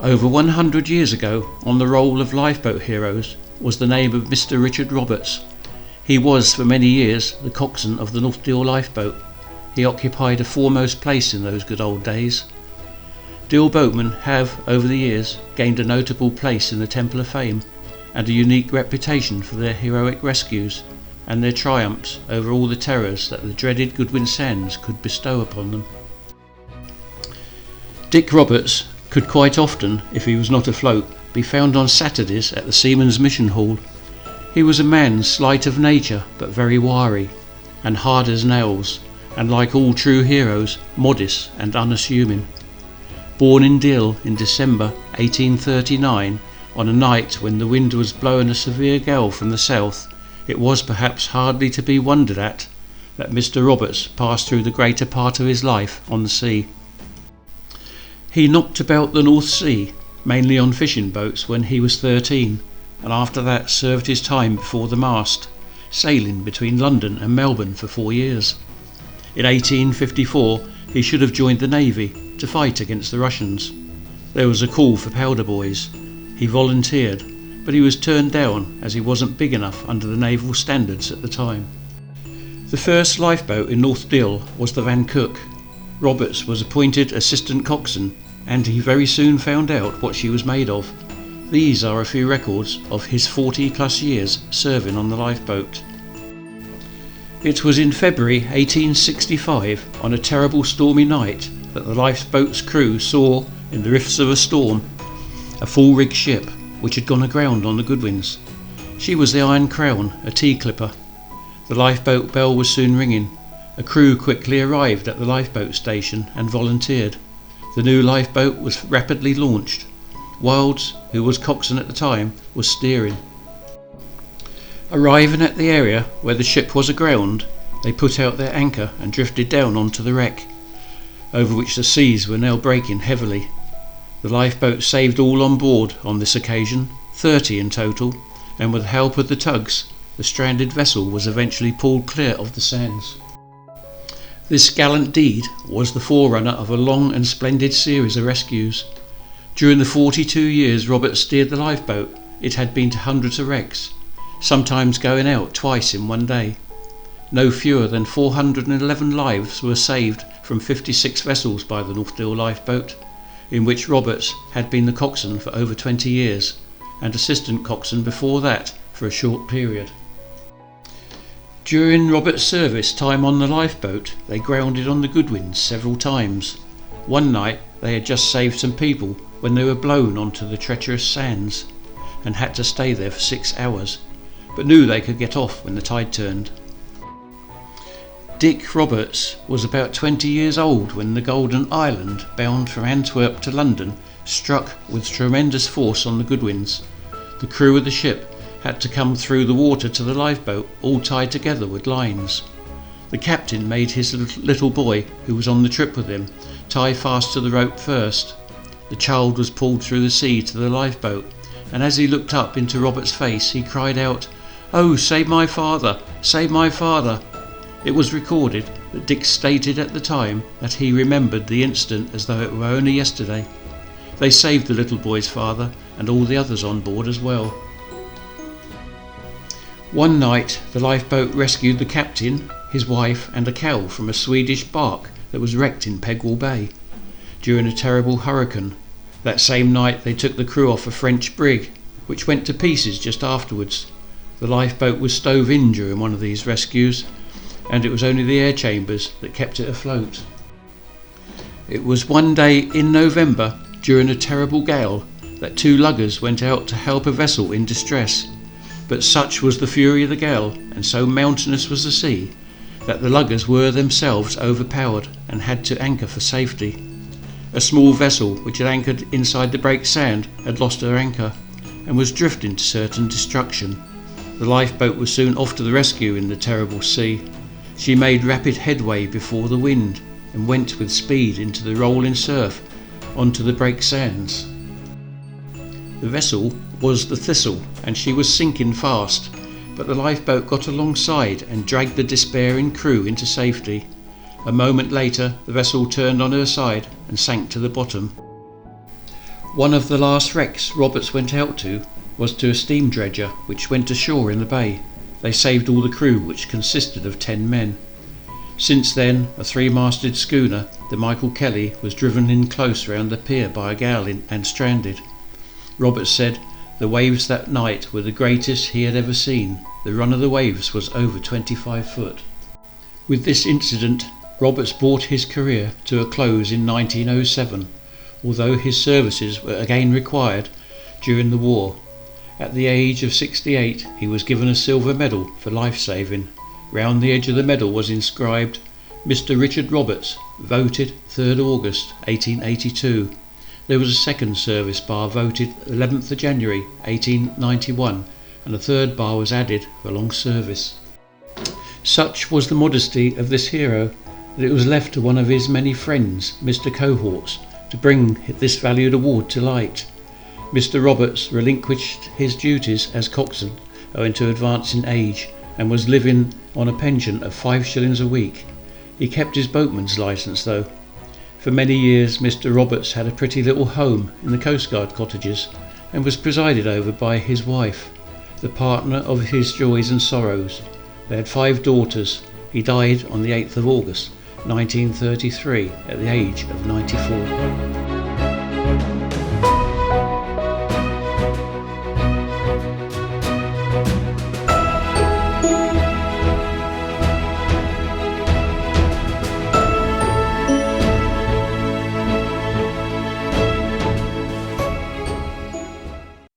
Over 100 years ago, on the roll of lifeboat heroes, was the name of Mr. Richard Roberts. He was for many years the coxswain of the North Deal lifeboat. He occupied a foremost place in those good old days. Deal boatmen have, over the years, gained a notable place in the Temple of Fame and a unique reputation for their heroic rescues and their triumphs over all the terrors that the dreaded Goodwin Sands could bestow upon them. Dick Roberts could quite often, if he was not afloat, be found on Saturdays at the Seamen's Mission Hall. He was a man slight of nature but very wiry, and hard as nails, and like all true heroes, modest and unassuming. Born in Deal in December 1839, on a night when the wind was blowing a severe gale from the south, it was perhaps hardly to be wondered at that Mr. Roberts passed through the greater part of his life on the sea. He knocked about the North Sea, mainly on fishing boats, when he was 13, and after that served his time before the mast, sailing between London and Melbourne for 4 years. In 1854 he should have joined the Navy to fight against the Russians. There was a call for powder boys. He volunteered, but he was turned down as he wasn't big enough under the naval standards at the time. The first lifeboat in North Deal was the Van Cook. Roberts was appointed assistant coxswain, and he very soon found out what she was made of. These are a few records of his 40+ years serving on the lifeboat. It was in February 1865, on a terrible stormy night, that the lifeboat's crew saw, in the rifts of a storm, a full-rigged ship which had gone aground on the Goodwins. She was the Iron Crown, a tea-clipper. The lifeboat bell was soon ringing. A crew quickly arrived at the lifeboat station and volunteered. The new lifeboat was rapidly launched. Wilds, who was coxswain at the time, was steering. Arriving at the area where the ship was aground, they put out their anchor and drifted down onto the wreck, over which the seas were now breaking heavily. The lifeboat saved all on board on this occasion, 30 in total, and with the help of the tugs, the stranded vessel was eventually pulled clear of the sands. This gallant deed was the forerunner of a long and splendid series of rescues. During the 42 years Robert steered the lifeboat, it had been to hundreds of wrecks, sometimes going out twice in one day. No fewer than 411 lives were saved from 56 vessels by the North Deal lifeboat, in which Roberts had been the coxswain for over 20 years, and assistant coxswain before that for a short period. During Roberts' service time on the lifeboat, they grounded on the Goodwins several times. One night they had just saved some people when they were blown onto the treacherous sands, and had to stay there for 6 hours, but knew they could get off when the tide turned. Dick Roberts was about 20 years old when the Golden Island, bound from Antwerp to London, struck with tremendous force on the Goodwins. The crew of the ship had to come through the water to the lifeboat, all tied together with lines. The captain made his little boy, who was on the trip with him, tie fast to the rope first. The child was pulled through the sea to the lifeboat, and as he looked up into Robert's face, he cried out, "Oh, save my father! Save my father!" It was recorded that Dick stated at the time that he remembered the incident as though it were only yesterday. They saved the little boy's father and all the others on board as well. One night the lifeboat rescued the captain, his wife and a cow from a Swedish bark that was wrecked in Pegwell Bay during a terrible hurricane. That same night they took the crew off a French brig, which went to pieces just afterwards. The lifeboat was stove in during one of these rescues, and it was only the air chambers that kept it afloat. It was one day in November, during a terrible gale, that 2 luggers went out to help a vessel in distress. But such was the fury of the gale, and so mountainous was the sea, that the luggers were themselves overpowered and had to anchor for safety. A small vessel which had anchored inside the break sand had lost her anchor and was drifting to certain destruction. The lifeboat was soon off to the rescue in the terrible sea. She made rapid headway before the wind and went with speed into the rolling surf onto the break sands. The vessel was the Thistle, and she was sinking fast, but the lifeboat got alongside and dragged the despairing crew into safety. A moment later the vessel turned on her side and sank to the bottom. One of the last wrecks Roberts went out to was to a steam dredger which went ashore in the bay. They saved all the crew, which consisted of 10 men. Since then, a 3-masted schooner, the Michael Kelly, was driven in close round the pier by a gale and stranded. Roberts said the waves that night were the greatest he had ever seen. The run of the waves was over 25 foot. With this incident, Roberts brought his career to a close in 1907, although his services were again required during the war. At the age of 68, he was given a silver medal for life-saving. Round the edge of the medal was inscribed, "Mr. Richard Roberts, voted 3rd August 1882. There was a second service bar voted 11th of January 1891, and a third bar was added for long service. Such was the modesty of this hero that it was left to one of his many friends, Mr. Cohorts, to bring this valued award to light. Mr. Roberts relinquished his duties as coxswain owing to advancing age, and was living on a pension of 5 shillings a week. He kept his boatman's licence though. For many years Mr. Roberts had a pretty little home in the coastguard cottages, and was presided over by his wife, the partner of his joys and sorrows. They had 5 daughters. He died on the 8th of August 1933 at the age of 94.